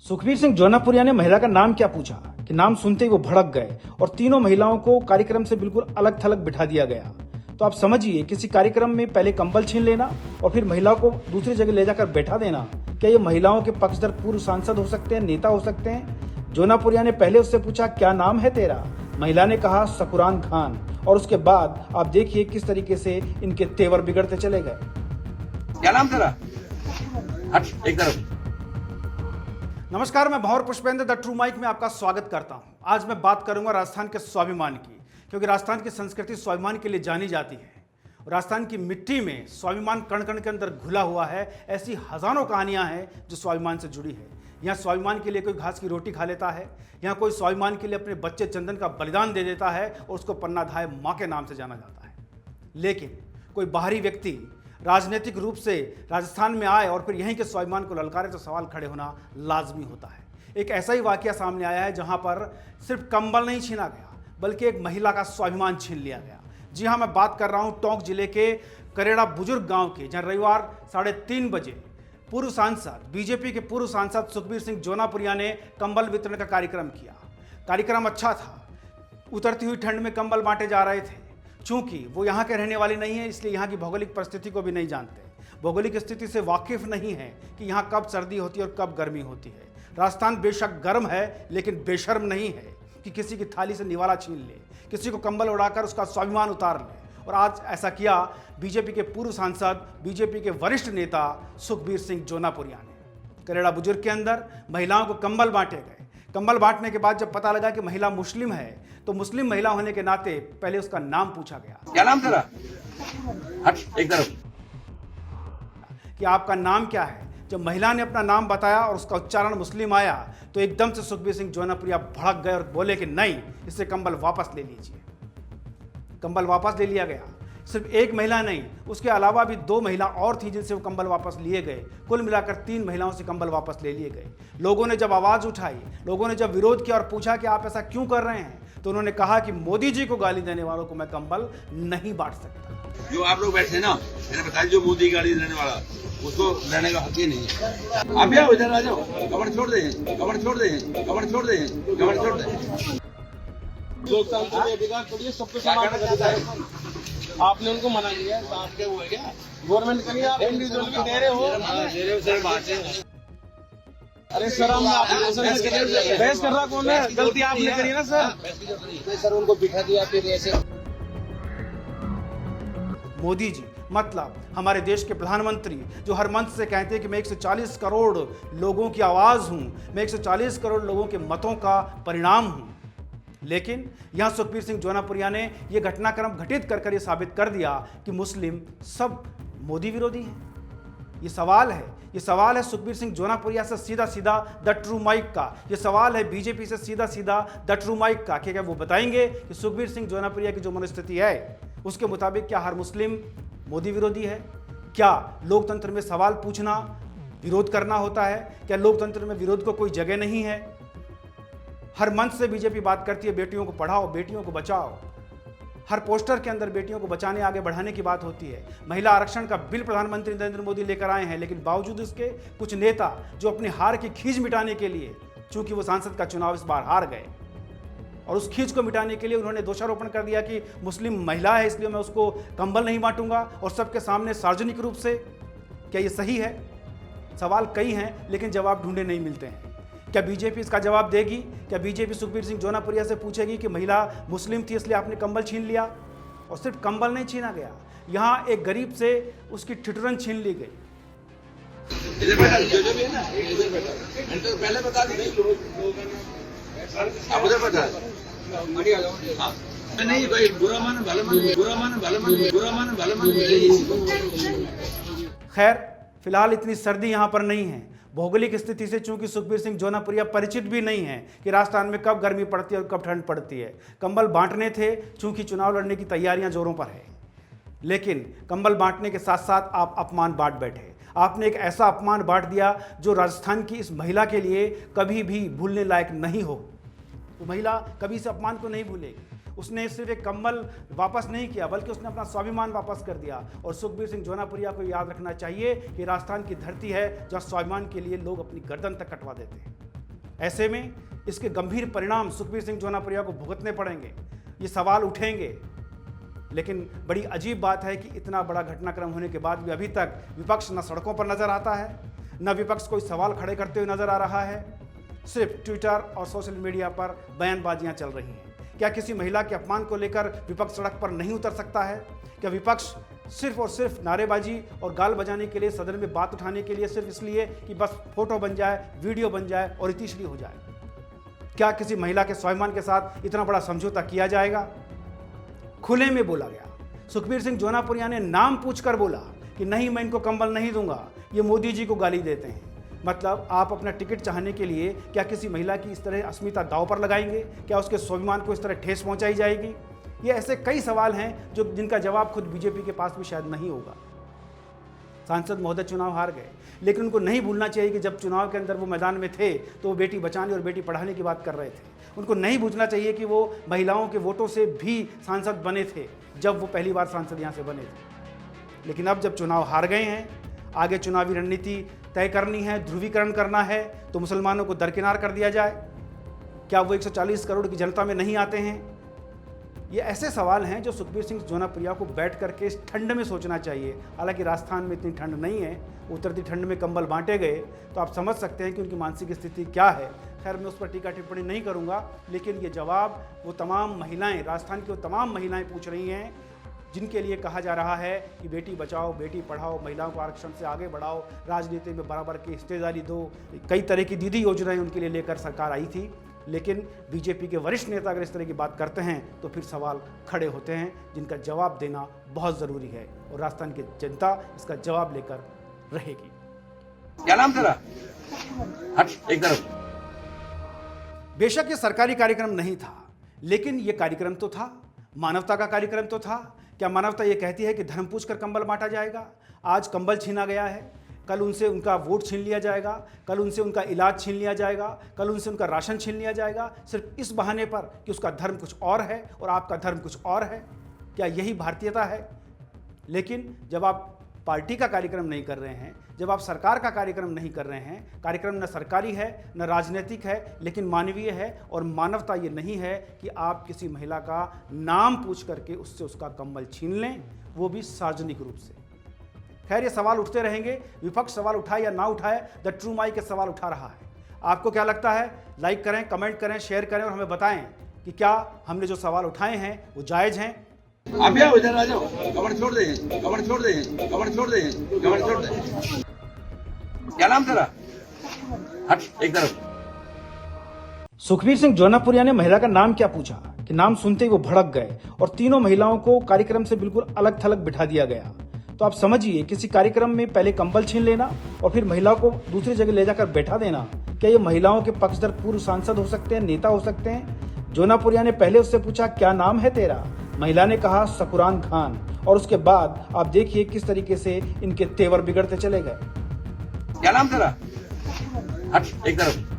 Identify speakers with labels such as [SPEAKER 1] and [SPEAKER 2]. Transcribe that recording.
[SPEAKER 1] सुखबीर सिंह जौनापुरिया ने महिला का नाम क्या पूछा कि नाम सुनते ही वो भड़क गए और तीनों महिलाओं को कार्यक्रम से बिल्कुल अलग थलग बिठा दिया गया। तो आप समझिए, किसी कार्यक्रम में पहले कंबल छीन लेना और फिर महिलाओं को दूसरी जगह ले जाकर बैठा देना, क्या ये महिलाओं के पक्षधर पूर्व सांसद हो सकते हैं, नेता हो सकते हैं? जौनापुरिया ने पहले उससे पूछा, क्या नाम है तेरा? महिला ने कहा, सकुरान खान। और उसके बाद आप देखिए किस तरीके से इनके तेवर बिगड़ते चले गए।
[SPEAKER 2] क्या नाम तेरा? हट एक तरफ।
[SPEAKER 1] नमस्कार, मैं भंवर पुष्पेंद्र द ट्रू माइक में आपका स्वागत करता हूं। आज मैं बात करूंगा राजस्थान के स्वाभिमान की, क्योंकि राजस्थान की संस्कृति स्वाभिमान के लिए जानी जाती है। राजस्थान की मिट्टी में स्वाभिमान कण कण के अंदर घुला हुआ है। ऐसी हजारों कहानियां हैं जो स्वाभिमान से जुड़ी है। यहाँ स्वाभिमान के लिए कोई घास की रोटी खा लेता है, यहाँ कोई स्वाभिमान के लिए अपने बच्चे चंदन का बलिदान दे देता है और उसको पन्नाधाय माँ के नाम से जाना जाता है। लेकिन कोई बाहरी व्यक्ति राजनीतिक रूप से राजस्थान में आए और फिर यहीं के स्वाभिमान को ललकारे तो सवाल खड़े होना लाजमी होता है। एक ऐसा ही वाकया सामने आया है जहां पर सिर्फ कंबल नहीं छीना गया, बल्कि एक महिला का स्वाभिमान छीन लिया गया। जी हां, मैं बात कर रहा हूं टोंक जिले के करेड़ा बुजुर्ग गांव की, जहां रविवार 3:30 बजे पूर्व सांसद, बीजेपी के पूर्व सांसद सुखबीर सिंह जौनापुरिया ने कंबल वितरण का कार्यक्रम किया। कार्यक्रम अच्छा था। उतरती हुई ठंड में कंबल बांटे जा रहे थे। चूंकि वो यहाँ के रहने वाले नहीं है, इसलिए यहाँ की भौगोलिक परिस्थिति को भी नहीं जानते, भौगोलिक स्थिति से वाकिफ नहीं है कि यहाँ कब सर्दी होती है और कब गर्मी होती है। राजस्थान बेशक गर्म है, लेकिन बेशर्म नहीं है कि किसी की थाली से निवाला छीन ले, किसी को कंबल उड़ाकर उसका स्वाभिमान उतार ले। और आज ऐसा किया बीजेपी के पूर्व सांसद, बीजेपी के वरिष्ठ नेता सुखबीर सिंह जौनापुरिया ने। करेड़ा बुजुर्ग के अंदर महिलाओं को कंबल बांटे गए। कंबल बांटने के बाद जब पता लगा कि महिला मुस्लिम है, तो मुस्लिम महिला होने के नाते पहले उसका नाम पूछा गया।
[SPEAKER 2] क्या नाम तेरा? हट एक तरफ।
[SPEAKER 1] कि आपका नाम क्या है? जब महिला ने अपना नाम बताया और उसका उच्चारण मुस्लिम आया, तो एकदम से सुखबीर सिंह जौनापुरिया भड़क गए और बोले कि नहीं, इससे कंबल वापस ले लीजिए। कंबल वापस ले लिया गया। सिर्फ एक महिला नहीं, उसके अलावा भी 2 महिला और थी जिनसे वो कंबल वापस लिए गए। कुल मिलाकर 3 महिलाओं से कंबल वापस ले लिए गए। लोगों ने जब आवाज उठाई, लोगों ने जब विरोध किया और पूछा कि आप ऐसा क्यों कर रहे हैं, तो उन्होंने कहा कि मोदी जी को गाली देने वालों को मैं कंबल नहीं बांट सकता।
[SPEAKER 2] जो आप लोग बैठे ना, मैंने बताया जो मोदी गाड़ी देने वाला, उसको रहने का हक ही नहीं है। आप यहाँ इधर आ जाओ, कमर छोड़ दे, कमर छोड़ दे, कमर छोड़ दे, कमर छोड़ दे।
[SPEAKER 3] लोकतंत्र में अधिकार थोड़ी है, सबको समान अधिकार है। आपने उनको मना किया, तो आप क्या हुआ? क्या गवर्नमेंट करिए, आप इंडिविजुअल की दे रहे हो। अरे सर, हम बहस कर रहा कौन है? गलती आपने करी ना सर उनको बिठा दिया फिर ऐसे।
[SPEAKER 1] मोदी जी मतलब हमारे देश के प्रधानमंत्री, जो हर मंच से कहते हैं कि मैं 140 करोड़ लोगों की आवाज हूं, मैं 140 करोड़ लोगों के मतों का परिणाम हूं। लेकिन यहां सुखबीर सिंह जौनापुरिया ने यह घटनाक्रम घटित कर यह साबित कर दिया कि मुस्लिम सब मोदी विरोधी हैं। ये सवाल है सुखबीर सिंह जौनापुरिया से सीधा सीधा द ट्रू माइक का। ये सवाल है बीजेपी से सीधा सीधा द ट्रू माइक का कि क्या वो बताएंगे कि सुखबीर सिंह जौनापुरिया की जो मनोस्थिति है, उसके मुताबिक क्या हर मुस्लिम मोदी विरोधी है? क्या लोकतंत्र में सवाल पूछना विरोध करना होता है? क्या लोकतंत्र में विरोध को कोई जगह नहीं है? हर मंच से बीजेपी बात करती है, बेटियों को पढ़ाओ, बेटियों को बचाओ। हर पोस्टर के अंदर बेटियों को बचाने, आगे बढ़ाने की बात होती है। महिला आरक्षण का बिल प्रधानमंत्री नरेंद्र मोदी लेकर आए हैं, लेकिन बावजूद इसके कुछ नेता जो अपनी हार की खींच मिटाने के लिए, चूंकि वो सांसद का चुनाव इस बार हार गए, और उस खींच को मिटाने के लिए उन्होंने दोषारोपण कर दिया कि मुस्लिम महिला है इसलिए मैं उसको कंबल नहीं बांटूंगा, और सबके सामने सार्वजनिक रूप से। क्या ये सही है? सवाल कई हैं, लेकिन जवाब ढूंढे नहीं मिलते हैं। क्या बीजेपी इसका जवाब देगी? क्या बीजेपी सुखबीर सिंह जौनापुरिया से पूछेगी कि महिला मुस्लिम थी इसलिए आपने कंबल छीन लिया? और सिर्फ कंबल नहीं छीना गया, यहाँ एक गरीब से उसकी ठिठुरन छीन ली गई।
[SPEAKER 2] इधर बैठा, जो भी है ना, इधर बैठा। तो पहले बता दी, आप उधर बैठा। नहीं भाई, बुरा माने भला माने, बुरा माने भला माने, बुरा माने भला माने।
[SPEAKER 1] खैर, फिलहाल इतनी सर्दी यहाँ पर नहीं है। भौगोलिक स्थिति से चूंकि सुखबीर सिंह जौनापुरिया परिचित भी नहीं है कि राजस्थान में कब गर्मी पड़ती है और कब ठंड पड़ती है। कंबल बांटने थे, चूंकि चुनाव लड़ने की तैयारियां जोरों पर है। लेकिन कंबल बांटने के साथ साथ आप अपमान बांट बैठे। आपने एक ऐसा अपमान बांट दिया जो राजस्थान की इस महिला के लिए कभी भी भूलने लायक नहीं हो। वो महिला कभी इस अपमान को नहीं भूलेगी। उसने सिर्फ एक कंबल वापस नहीं किया, बल्कि उसने अपना स्वाभिमान वापस कर दिया। और सुखबीर सिंह जौनापुरिया को याद रखना चाहिए कि राजस्थान की धरती है जहां स्वाभिमान के लिए लोग अपनी गर्दन तक कटवा देते हैं। ऐसे में इसके गंभीर परिणाम सुखबीर सिंह जोनापुरिया को भुगतने पड़ेंगे, ये सवाल उठेंगे। लेकिन बड़ी अजीब बात है कि इतना बड़ा घटनाक्रम होने के बाद भी अभी तक विपक्ष न सड़कों पर नजर आता है, न विपक्ष कोई सवाल खड़े करते हुए नजर आ रहा है। सिर्फ ट्विटर और सोशल मीडिया पर बयानबाजियां चल रही हैं। क्या किसी महिला के अपमान को लेकर विपक्ष सड़क पर नहीं उतर सकता है? क्या विपक्ष सिर्फ और सिर्फ नारेबाजी और गाल बजाने के लिए, सदन में बात उठाने के लिए, सिर्फ इसलिए कि बस फोटो बन जाए, वीडियो बन जाए और इतिश्री हो जाए? क्या किसी महिला के स्वाभिमान के साथ इतना बड़ा समझौता किया जाएगा? खुले में बोला गया। सुखबीर सिंह जोनापुरिया ने नाम पूछकर बोला कि नहीं, मैं इनको कंबल नहीं दूंगा। ये मोदी जी को गाली देते हैं। मतलब आप अपना टिकट चाहने के लिए क्या किसी महिला की इस तरह अस्मिता दांव पर लगाएंगे? क्या उसके स्वाभिमान को इस तरह ठेस पहुंचाई जाएगी? ये ऐसे कई सवाल हैं जो जिनका जवाब खुद बीजेपी के पास भी शायद नहीं होगा। सांसद महोदय चुनाव हार गए, लेकिन उनको नहीं भूलना चाहिए कि जब चुनाव के अंदर वो मैदान में थे तो वो बेटी बचाने और बेटी पढ़ाने की बात कर रहे थे। उनको नहीं भूलना चाहिए कि वो महिलाओं के वोटों से भी सांसद बने थे जब वो पहली बार सांसद यहाँ से बने थे। लेकिन अब जब चुनाव हार गए हैं, आगे चुनावी रणनीति तय करनी है, ध्रुवीकरण करना है, तो मुसलमानों को दरकिनार कर दिया जाए। क्या वो 140 करोड़ की जनता में नहीं आते हैं? ये ऐसे सवाल हैं जो सुखबीर सिंह जोनापुरिया को बैठ करके इस ठंड में सोचना चाहिए। हालांकि राजस्थान में इतनी ठंड नहीं है, उतरती ठंड में कंबल बांटे गए, तो आप समझ सकते हैं कि उनकी मानसिक स्थिति क्या है। खैर, मैं उस पर टीका टिप्पणी नहीं करूंगा, लेकिन ये जवाब वो तमाम महिलाएं, राजस्थान की वो तमाम महिलाएं पूछ रही हैं जिनके लिए कहा जा रहा है कि बेटी बचाओ, बेटी पढ़ाओ, महिलाओं को आरक्षण से आगे बढ़ाओ, राजनीति में बराबर की हिस्सेदारी दो। कई तरह की दीदी योजनाएं उनके लिए लेकर सरकार आई थी। लेकिन बीजेपी के वरिष्ठ नेता अगर इस तरह की बात करते हैं तो फिर सवाल खड़े होते हैं जिनका जवाब देना बहुत ज़रूरी है, और राजस्थान की जनता इसका जवाब लेकर रहेगी।
[SPEAKER 2] क्या नाम तेरा? हट एक तरफ।
[SPEAKER 1] बेशक ये सरकारी कार्यक्रम नहीं था, लेकिन ये कार्यक्रम तो था, मानवता का कार्यक्रम तो था। क्या मानवता ये कहती है कि धर्म पूछकर कंबल बांटा जाएगा? आज कंबल छीना गया है, कल उनसे उनका वोट छीन लिया जाएगा, कल उनसे उनका इलाज छीन लिया जाएगा, कल उनसे उनका राशन छीन लिया जाएगा, सिर्फ इस बहाने पर कि उसका धर्म कुछ और है और आपका धर्म कुछ और है। क्या यही भारतीयता है? लेकिन जब आप पार्टी का कार्यक्रम नहीं कर रहे हैं, जब आप सरकार का कार्यक्रम नहीं कर रहे हैं, कार्यक्रम न सरकारी है न राजनीतिक है, लेकिन मानवीय है, और मानवता ये नहीं है कि आप किसी महिला का नाम पूछ करके उससे उसका कंबल छीन लें, वो भी सार्वजनिक रूप से। खैर, ये सवाल उठते रहेंगे, विपक्ष सवाल उठाए या ना उठाए, द ट्रू माइक के सवाल उठा रहा है। आपको क्या लगता है? लाइक करें, कमेंट करें, शेयर करें और हमें बताएं कि क्या हमने जो सवाल उठाए हैं वो जायज़ हैं।
[SPEAKER 2] आप भी आओ, इधर आ जाओ। कमर छोड़ दे, कमर छोड़ दे, कमर छोड़ दे, कमर छोड़ दे। क्या नाम तेरा? हट एक तरफ।
[SPEAKER 1] सुखबीर सिंह जोनापुरिया ने महिला का नाम क्या पूछा कि नाम सुनते ही वो भड़क गए और तीनों महिलाओं को कार्यक्रम से बिल्कुल अलग थलग बिठा दिया गया। तो आप समझिए, किसी कार्यक्रम में पहले कंबल छीन लेना और फिर महिलाओं को दूसरी जगह ले जाकर बैठा देना, क्या ये महिलाओं के पक्षधर पूर्व सांसद हो सकते हैं, नेता हो सकते हैं? जोनापुरिया ने पहले उससे पूछा क्या नाम है तेरा? महिला ने कहा सकुरान खान, और उसके बाद आप देखिए किस तरीके से इनके तेवर बिगड़ते चले गए।
[SPEAKER 2] क्या नाम तेरा? हट एक तरफ।